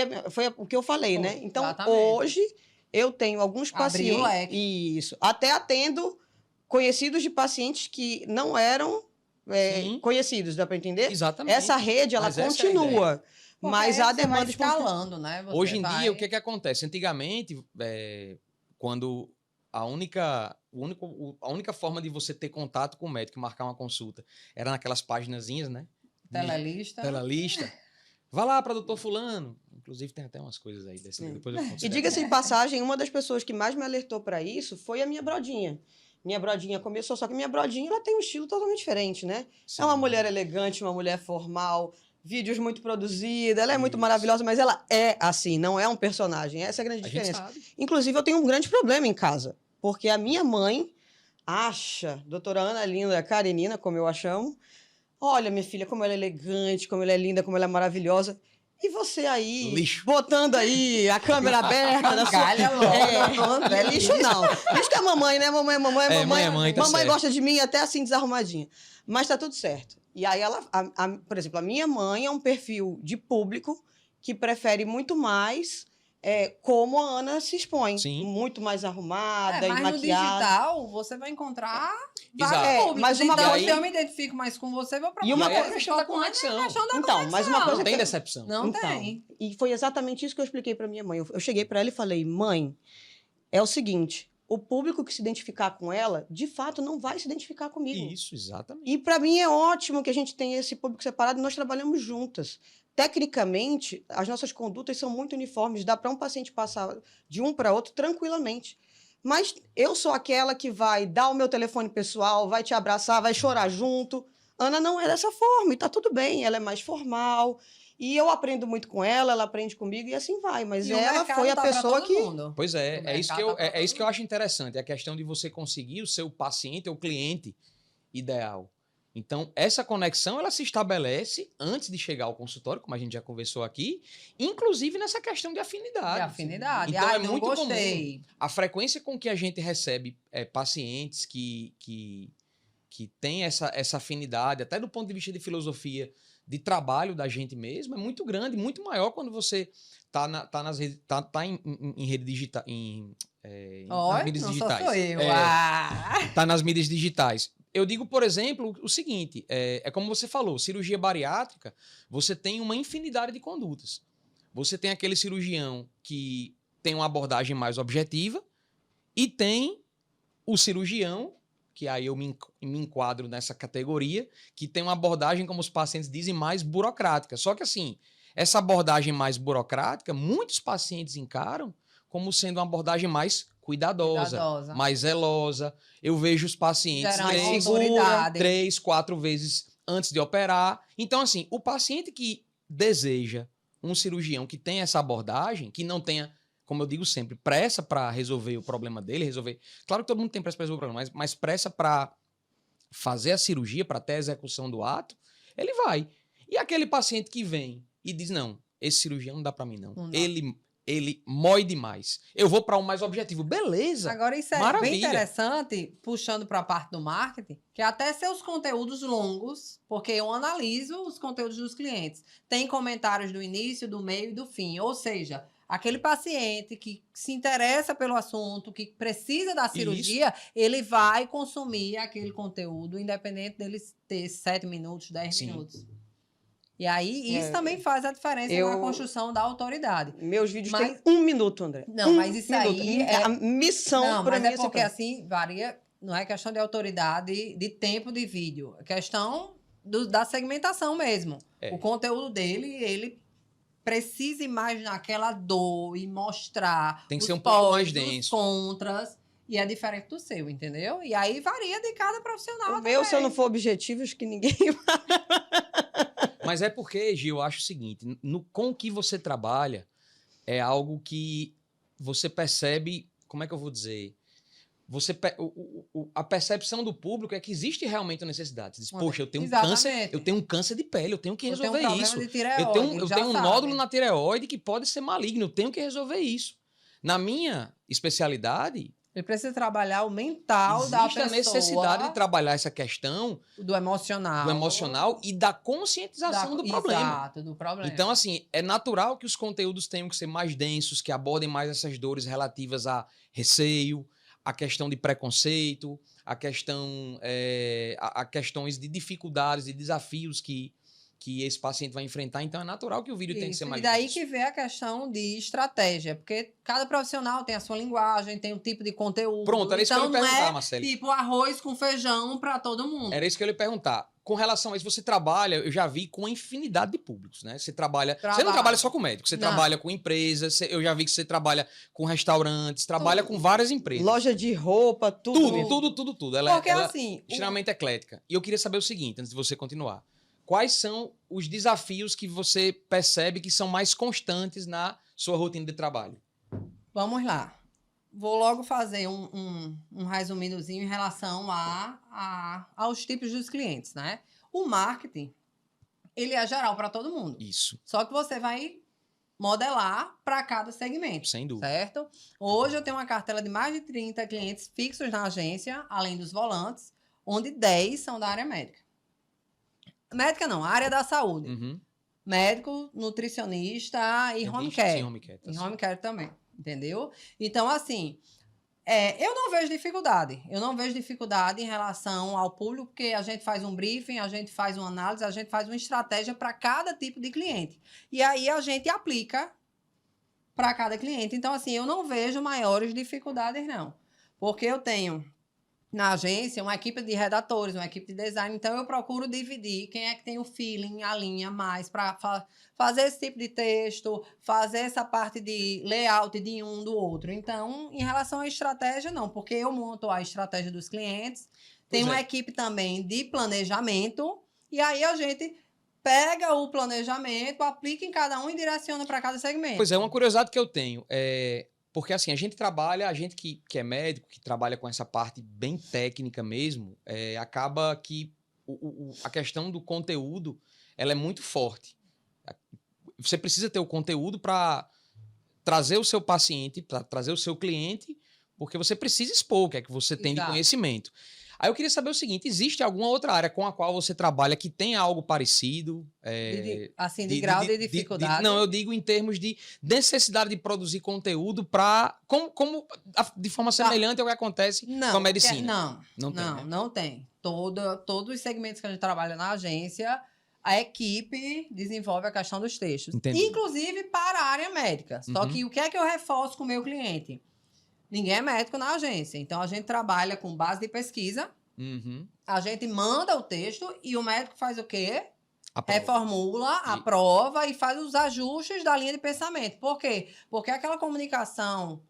o que eu falei, né? Então, exatamente. hoje, eu tenho alguns Abriu o pacientes... leque. Isso. Até atendo conhecidos de pacientes que não eram Sim. conhecidos, dá para entender? Exatamente. Essa rede, ela Mas essa é a ideia. continua. Porque Mas a você demanda... vai escalando, né? Você Hoje em vai- dia, o que acontece? Antigamente, quando a única forma de você ter contato com o médico e marcar uma consulta era naquelas paginazinhas, né? Telelista. Telelista. Vá lá para doutor fulano. Inclusive, tem até umas coisas aí dessa. Depois eu conto. E diga-se de passagem, uma das pessoas que mais me alertou para isso foi a minha brodinha. Minha brodinha começou, só que minha brodinha ela tem um estilo totalmente diferente, né? Sim. É uma mulher elegante, uma mulher formal, vídeos muito produzida, ela é muito Isso. maravilhosa, mas ela é assim, não é um personagem. Essa é a grande A gente diferença. sabe. Inclusive, eu tenho um grande problema em casa, porque a minha mãe acha, doutora Ana Linda Karenina, como eu a chamo, olha, minha filha, como ela é elegante, como ela é linda, como ela é maravilhosa. E você aí, Lixo. botando aí a câmera aberta na sua... Galha logo. Não é lixo não. Lixo que é mamãe, né? Mamãe, Mãe é mãe, tá mamãe certo. gosta de mim até assim desarrumadinha. Mas tá tudo certo. E aí ela, por exemplo, a minha mãe é um perfil de público que prefere muito mais como a Ana se expõe. Sim. Muito mais arrumada e Mas no maquiada. digital, você vai encontrar Exato. vários públicos. Mas uma então, coisa- se eu me identifico mais com você, vou procurar E uma E aí é coisa- a questão da conexão. Então, mas uma coisa Não tem que... decepção. Não Então, tem. E foi exatamente isso que eu expliquei para minha mãe. Eu cheguei para ela e falei: mãe, é o seguinte, o público que se identificar com ela, de fato, não vai se identificar comigo. Isso, exatamente. E para mim é ótimo que a gente tenha esse público separado e nós trabalhamos juntas. Tecnicamente, as nossas condutas são muito uniformes, dá para um paciente passar de um para outro tranquilamente. Mas eu sou aquela que vai dar o meu telefone pessoal, vai te abraçar, vai chorar junto. Ana não é dessa forma e tá tudo bem, ela é mais formal. E eu aprendo muito com ela, ela aprende comigo e assim vai. Mas E o ela mercado foi a tá pra pessoa todo que... mundo. Pois é, O é isso, que mercado eu, tá pra é isso todo que eu acho interessante, é a questão de você conseguir o seu paciente ou cliente ideal. Então, essa conexão, ela se estabelece antes de chegar ao consultório, como a gente já conversou aqui, inclusive nessa questão de afinidade. De afinidade. Então, Ai, é não muito gostei. A frequência com que a gente recebe pacientes que têm essa afinidade, até do ponto de vista de filosofia, de trabalho da gente mesmo, é muito grande, muito maior quando você tá em rede digital, nas mídias não digitais. sou eu. Tá nas mídias digitais. Eu digo, por exemplo, o seguinte, é como você falou, cirurgia bariátrica, você tem uma infinidade de condutas. Você tem aquele cirurgião que tem uma abordagem mais objetiva e tem o cirurgião, que aí eu me enquadro nessa categoria, que tem uma abordagem, como os pacientes dizem, mais burocrática. Só que assim, essa abordagem mais burocrática, muitos pacientes encaram como sendo uma abordagem mais cuidadosa. Mais zelosa. Eu vejo os pacientes Gerar mais 3, autoridade. 3, 4 vezes antes de operar. Então, assim, o paciente que deseja um cirurgião que tenha essa abordagem, que não tenha, como eu digo sempre, pressa para resolver o problema dele, Claro que todo mundo tem pressa para resolver o problema, mas pressa para fazer a cirurgia, para ter a execução do ato, ele vai. E aquele paciente que vem e diz, não, esse cirurgião não dá para mim, não. Não dá. Ele mói demais. Eu vou para um mais objetivo. Beleza. Agora, isso é Maravilha. bem interessante, puxando para a parte do marketing, que até seus conteúdos longos, porque eu analiso os conteúdos dos clientes. Tem comentários do início, do meio e do fim. Ou seja, aquele paciente que se interessa pelo assunto, que precisa da cirurgia, ele vai consumir aquele conteúdo, independente dele ter 7 minutos, 10 Sim. minutos. E aí, isso também faz a diferença na construção da autoridade. Meus vídeos Mas- têm 1 minuto, André. Não, mas isso minuto. aí é... A missão Não, para mas mim é porque essa assim, varia, não é questão de autoridade de tempo de vídeo, é questão da segmentação mesmo. É. O conteúdo dele, ele precisa imaginar aquela dor e mostrar Tem que os ser um pouco mais pós, denso. os contras, e é diferente do seu, entendeu? E aí varia de cada profissional O meu, se eu também. não for objetivo, acho que ninguém... Mas é porque, Gil, eu acho o seguinte, com o que você trabalha é algo que você percebe, como é que eu vou dizer? A percepção do público é que existe realmente uma necessidade. Você diz, poxa, eu tenho um câncer de pele, eu tenho que resolver isso. De tireoide, Eu tenho um nódulo na tireoide que pode ser maligno, eu tenho que resolver isso. Na minha especialidade, Ele precisa trabalhar o mental da Existe pessoa. a necessidade de trabalhar essa questão do emocional. do emocional e da conscientização do problema. Exato, do problema. Então, assim, é natural que os conteúdos tenham que ser mais densos, que abordem mais essas dores relativas a receio, a questão de preconceito, a questões de dificuldades e desafios que esse paciente vai enfrentar. Então, é natural que o vídeo tenha que ser mais E daí denso. que vem a questão de estratégia, porque cada profissional tem a sua linguagem, tem um tipo de conteúdo. Pronto, era isso que eu ia então, perguntar, não é Marcele. tipo arroz com feijão para todo mundo. Era isso que eu ia lhe perguntar. Com relação a isso, você trabalha, eu já vi, com uma infinidade de públicos, né? Você não trabalha só com médico, você Não. trabalha com empresas, eu já vi que você trabalha com restaurantes, trabalha com várias empresas. Loja de roupa, tudo. Tudo. Porque Ela assim, é extremamente eclética. E eu queria saber o seguinte, antes de você continuar. Quais são os desafios que você percebe que são mais constantes na sua rotina de trabalho? vamos lá. Vou logo fazer um resumindozinho em relação aos tipos dos clientes, né? O marketing, ele é geral para todo mundo. Isso, Só que você vai modelar para cada segmento. sem dúvida. Certo? Hoje eu tenho uma cartela de mais de 30 clientes fixos na agência, além dos volantes, onde 10 são da área médica. Médica não, área da saúde. Uhum. Médico, nutricionista e home Dentista, care. sim, home care, tá E certo. home care também, entendeu? Então, assim, eu não vejo dificuldade. Eu não vejo dificuldade em relação ao público, porque a gente faz um briefing, a gente faz uma análise, a gente faz uma estratégia para cada tipo de cliente. E aí a gente aplica para cada cliente. Então, assim, eu não vejo maiores dificuldades, não. Porque eu tenho na agência uma equipe de redatores, uma equipe de design, então eu procuro dividir quem é que tem o feeling, a linha mais para fazer esse tipo de texto, fazer essa parte de layout de um do outro. Então, em relação à estratégia, não, porque eu monto a estratégia dos clientes, tem Pois uma é. equipe também de planejamento, e aí a gente pega o planejamento, aplica em cada um e direciona para cada segmento. Pois é, uma curiosidade que eu tenho porque assim, a gente que é médico, que trabalha com essa parte bem técnica mesmo, acaba que a questão do conteúdo, ela é muito forte. Você precisa ter o conteúdo para trazer o seu paciente, para trazer o seu cliente, porque você precisa expor o que é que você tem de Exato. conhecimento. Aí eu queria saber o seguinte, existe alguma outra área com a qual você trabalha que tem algo parecido? De grau de dificuldade. Não, eu digo em termos de necessidade de produzir conteúdo para de forma semelhante ao que acontece com a medicina. Não tem, né? Não tem. Todos os segmentos que a gente trabalha na agência, a equipe desenvolve a questão dos textos. Entendi. Inclusive para a área médica. Só Uhum. que o que é que eu reforço com o meu cliente? Ninguém é médico na agência. Então, a gente trabalha com base de pesquisa, Uhum. a gente manda o texto e o médico faz o quê? A prova. Reformula, aprova e faz os ajustes da linha de pensamento. Por quê? Porque aquela comunicação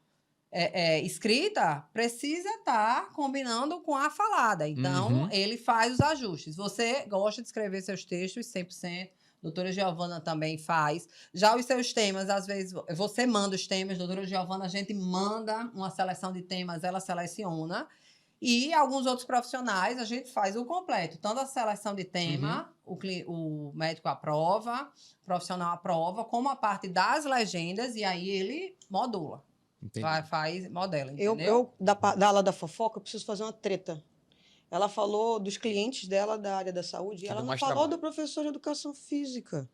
escrita precisa estar combinando com a falada. Então, Uhum. ele faz os ajustes. Você gosta de escrever seus textos 100%. Doutora Giovana também faz. Já os seus temas, às vezes, você manda os temas. Doutora Giovana, a gente manda uma seleção de temas, ela seleciona. E alguns outros profissionais, a gente faz o completo. Tanto a seleção de tema, o médico aprova, o profissional aprova, como a parte das legendas, e aí ele modula. Entendi. Faz, modela, entendeu? Eu da ala da fofoca, eu preciso fazer uma treta. Ela falou dos clientes dela da área da saúde e ela não mais falou trabalho. do professor de educação física.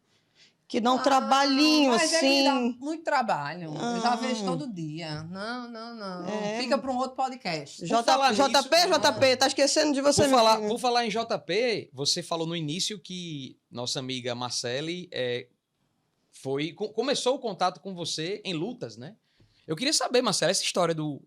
Que dá um trabalhinho, mas assim. ele dá muito trabalho. Eu já Ah. vejo todo dia. Não. É. Fica para um outro podcast. falar JP, tá esquecendo de você, Por falar em JP, você falou no início que nossa amiga Marcele começou o contato com você em lutas, né? Eu queria saber, Marcele, essa história do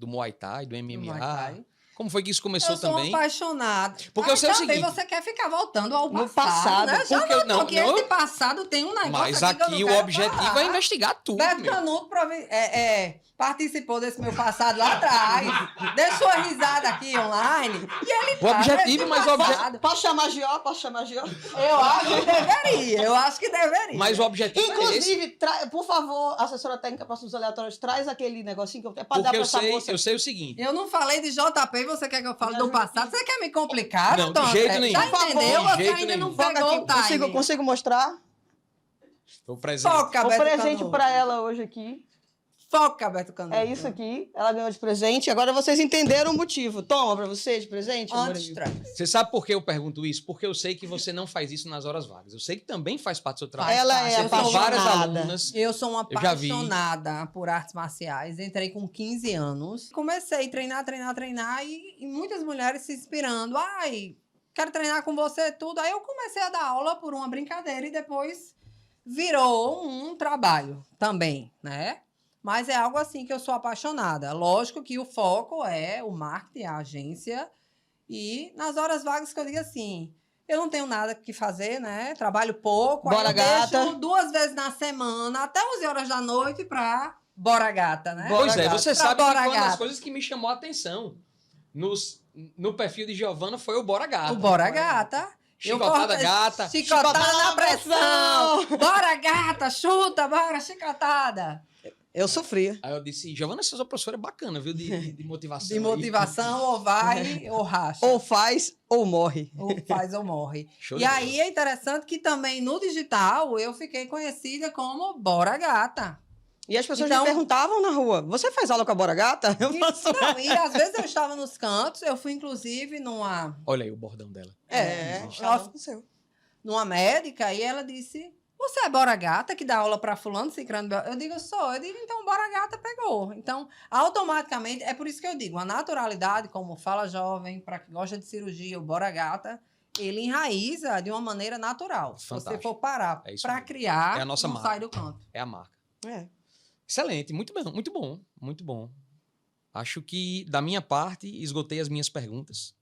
Muay Thai, do MMA. Muay Thai. Como foi que isso começou Eu sou também? apaixonada. Porque eu sei o também seguinte. você quer ficar voltando ao No passado, né? passado, Já porque notou que não, esse passado tem um negócio Mas aqui que eu aqui não o quero objetivo falar. é investigar tudo, Beto meu. Canuto participou desse meu passado lá atrás. Deixou a risada aqui online. E ele O objetivo, mas o objetivo... passado. Posso chamar Gió? Posso chamar Gió? Eu acho que deveria. Mas o objetivo é esse. Inclusive, por favor, assessora técnica para assuntos aleatórios, traz aquele negocinho que é para dar Porque para essa moça. eu sei o seguinte. Eu não falei de JP e você quer que eu fale do passado? Você quer me complicar? Não, de Tom jeito André? nenhum. Já Por favor. entendeu? De Você jeito ainda não nenhum. Foca pegou o aqui, time. consigo mostrar? Foi o presente. Foca, O Beto presente Canuto. para ela hoje aqui. Foca, Beto Canuto. É isso aqui, ela ganhou de presente. Agora vocês entenderam o motivo. Toma pra você de presente, amor Antes amigo. traz. Você sabe por que eu pergunto isso? Porque eu sei que você não faz isso nas horas vagas. Eu sei que também faz parte do seu trabalho. Ela é Você tem várias apaixonada. alunas. Eu sou uma Eu já vi. apaixonada por artes marciais. Entrei com 15 anos. Comecei a treinar e muitas mulheres se inspirando. Ai, quero treinar com você tudo. Aí eu comecei a dar aula por uma brincadeira e depois virou um trabalho também, né? Mas é algo assim que eu sou apaixonada. Lógico que o foco é o marketing, a agência. E nas horas vagas que eu digo assim, eu não tenho nada que fazer, né? Trabalho pouco. Bora, aí eu gata. deixo 2 vezes na semana, até 11 horas da noite, pra Bora Gata, né? Bora, Pois é, gata. você Pra sabe que Bora foi uma das Gata. coisas que me chamou a atenção no perfil de Giovana foi o Bora Gata. O Bora Gata. Chicotada gata. Chicotada na pressão. Bora, gata, chuta, bora, chicotada. Eu sofria. Aí eu disse, Giovana, essa sua professora é bacana, viu? De motivação. De aí. motivação, ou vai, ou racha. Ou faz, ou morre. Ou faz ou morre. Show E de aí é interessante que também no digital eu fiquei conhecida como Bora Gata. E as pessoas Então- me perguntavam na rua, você faz aula com a Bora Gata? Eu faço. Não, e às vezes eu estava nos cantos, eu fui inclusive Olha aí o bordão dela. numa médica e ela disse: "Você é Bora Gata que dá aula para fulano, cicrano?" Eu digo: "Sou". Eu digo: "Então Bora Gata pegou". Então, automaticamente, é por isso que eu digo, a naturalidade, como fala jovem, para quem gosta de cirurgia, o Bora Gata, ele enraiza de uma maneira natural. Se você Fantástico. for parar É isso para mesmo. criar, É a nossa não marca. sai do canto. É a marca. É. Excelente, muito bom, muito bom, muito bom. Acho que, da minha parte, esgotei as minhas perguntas.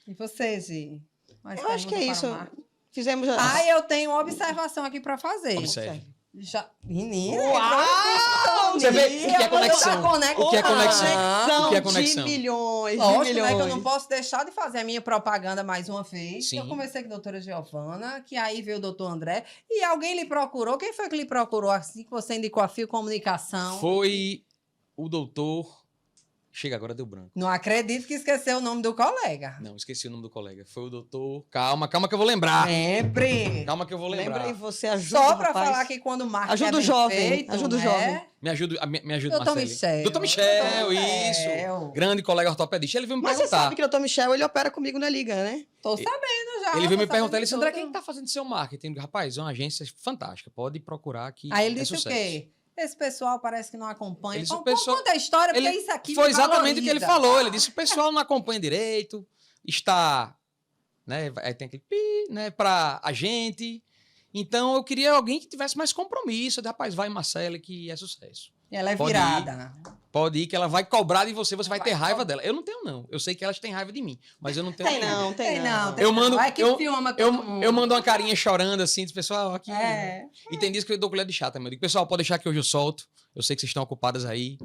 E você, Gi? Mais Eu acho que é pergunta isso. para o Marco? Fizemos. Ah, eu tenho uma observação aqui para fazer. Observe. Já... Menina, Uau! Você vê o que é conexão? O que é conexão? O que é De conexão? milhões, de Lógico, milhões. né, que eu não posso deixar de fazer a minha propaganda mais uma vez. Sim. Eu comecei com a doutora Giovana, que aí veio o doutor André, e alguém lhe procurou. Quem foi que lhe procurou assim que você indicou a Fio Comunicação? Foi o doutor... Chega, agora deu branco. Não acredito que esqueceu o nome do colega. Não, esqueci o nome do colega. Foi o doutor... Calma que eu vou lembrar. Sempre. Calma que eu vou lembrar. Lembra aí, você ajuda Só o para rapaz. falar que quando o marketing Ajuda é o bem jovem, feito, ajuda o né? jovem. Me ajuda, Doutor Marcele. Michel. Doutor Michel, Doutor isso. Michel. Grande colega ortopedista. Ele veio me Mas você perguntar. sabe que o Dr. Michel, ele opera comigo na liga, né? Tô sabendo já. Ele veio me tô perguntar, ele sabendo disse, André, tudo. quem tá fazendo seu marketing? Eu digo, rapaz, é uma agência fantástica, pode procurar que Aí ele é disse sucesso. o quê? Esse pessoal parece que não acompanha. Ele disse, o Conta pessoal- a história, porque Ele- isso aqui Foi me exatamente o que ele valoriza. falou. Ele disse, o pessoal não acompanha direito, está, né, aí tem aquele pi, né, pra a gente. Então eu queria alguém que tivesse mais compromisso. Eu disse, rapaz, vai Marcele que é sucesso. E ela é Pode virada. Pode ir que ela vai cobrar de você, você vai ter Vai raiva cobrar. dela. Eu não tenho, não. Eu sei que elas têm raiva de mim, mas eu não tenho. Tem não, tem não. tem Eu mando- não. É que eu- filma todo mundo. Eu mando uma carinha chorando assim, diz, pessoal, aqui. É. E tem dias que eu dou colher de chá também. Eu digo, pessoal, pode deixar que hoje eu solto. Eu sei que vocês estão ocupadas aí.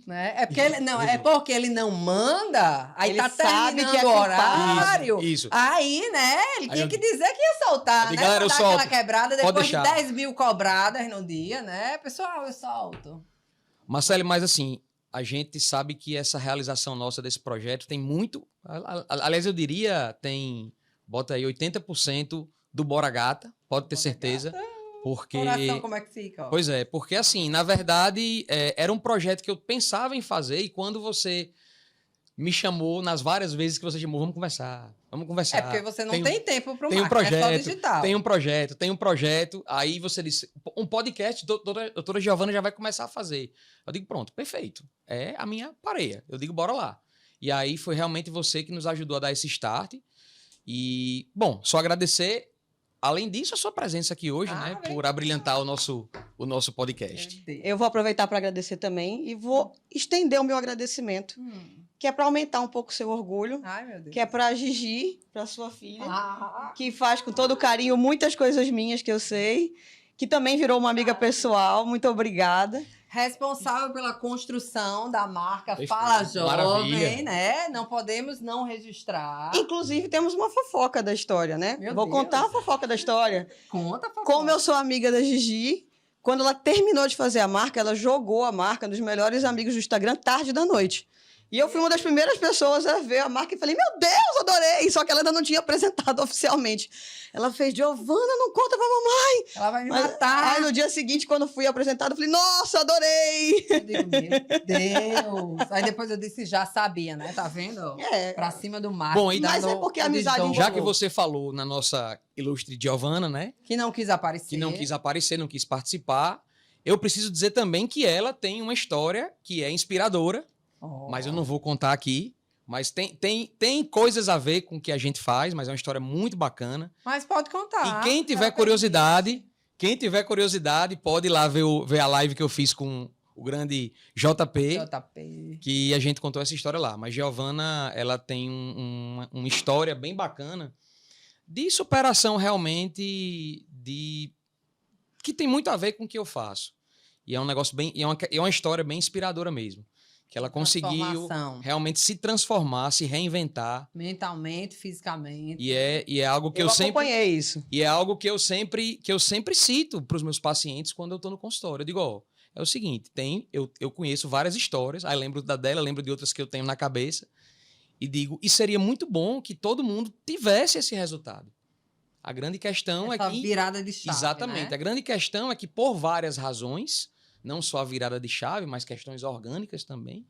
Né? É porque ele não manda, aí Ele tá sabe terminando que é o culpado. horário. Isso. Aí, né, ele Aí tinha eu- que dizer que ia soltar, Eu digo, né? galera, eu Pra dar solto. aquela quebrada Pode depois de deixar. 10 mil cobradas no dia, né? Pessoal, eu solto. Marcelo, mas assim, a gente sabe que essa realização nossa desse projeto tem muito. Aliás, eu diria, bota aí 80% do Bora Gata, pode ter Bora certeza. Porque. Coração, como é que fica? Ó? Pois é, porque assim, na verdade, era um projeto que eu pensava em fazer e quando você me chamou, nas várias vezes que você chamou, vamos conversar. É porque você não tem tempo para o tem um marketing, é só projeto, digital. tem um projeto. Aí você disse, um podcast, doutora Giovana já vai começar a fazer. Eu digo, pronto, perfeito. É a minha pareia. Eu digo, bora lá. E aí foi realmente você que nos ajudou a dar esse start. E, bom, só agradecer, além disso, a sua presença aqui hoje, né? vem Por abrilhantar o nosso podcast. Eu vou aproveitar para agradecer também e vou estender o meu agradecimento, que é para aumentar um pouco o seu orgulho, Ai, meu Deus. que é para a Gigi, para sua filha, Ah, que faz com todo carinho muitas coisas minhas que eu sei, que também virou uma amiga pessoal. Muito obrigada. responsável pela construção da marca Perfeito. Fala Jovem, Maravilha. né? Não podemos não registrar. Inclusive, temos uma fofoca da história, né? Meu Vou Deus. contar a fofoca da história. Conta, por Como favor. eu sou amiga da Gigi, quando ela terminou de fazer a marca, ela jogou a marca nos melhores amigos do Instagram tarde da noite. E eu fui uma das primeiras pessoas a ver a marca e falei, meu Deus, adorei! Só que ela ainda não tinha apresentado oficialmente. Ela fez, Giovana, não conta pra mamãe! Ela vai me Mas, matar. aí no dia seguinte, quando fui apresentada, eu falei, nossa, adorei! Eu digo, meu Deus. Aí depois eu disse, já sabia, né? Tá vendo? É. Pra cima do marketing. Bom, e- Mas é porque a amizade Já que você falou na nossa ilustre Giovana, né? Que não quis aparecer. Que não quis aparecer, não quis participar. Eu preciso dizer também que ela tem uma história que é inspiradora, Oh. mas eu não vou contar aqui. Mas tem coisas a ver com o que a gente faz, mas é uma história muito bacana. Mas pode contar. E quem tiver curiosidade, pode ir lá ver a live que eu fiz com o grande JP, JP. que a gente contou essa história lá. Mas Giovana, ela tem uma história bem bacana de superação realmente, que tem muito a ver com o que eu faço. E é um negócio bem... é uma história bem inspiradora mesmo. Que ela conseguiu Transformação. realmente se transformar, se reinventar. Mentalmente, fisicamente. E é algo que Eu eu sempre... acompanhei isso. E é algo que eu sempre cito para os meus pacientes quando eu estou no consultório. Eu digo, ó, é o seguinte, eu conheço várias histórias, aí lembro da dela, lembro de outras que eu tenho na cabeça, e digo, e seria muito bom que todo mundo tivesse esse resultado. A grande questão Essa é que... virada de chave, Exatamente. né? A grande questão é que, por várias razões, não só a virada de chave, mas questões orgânicas também,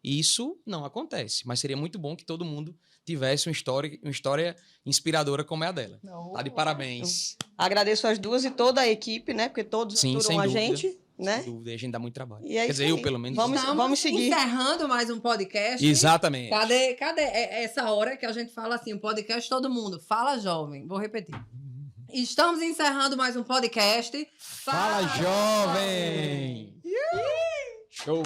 isso não acontece. Mas seria muito bom que todo mundo tivesse uma história inspiradora como é a dela. Tá de parabéns. Agradeço as duas e toda a equipe, né? Porque todos Sim, sem aturam a dúvida. gente, né? Sem dúvida, a gente dá muito trabalho. E é Quer isso dizer, eu aí. pelo menos. Vamos seguir. Encerrando mais um podcast. Exatamente. Cadê essa hora que a gente fala assim, o podcast todo mundo? Fala, jovem. Vou repetir. Estamos encerrando mais um podcast. Fala, jovem! Show!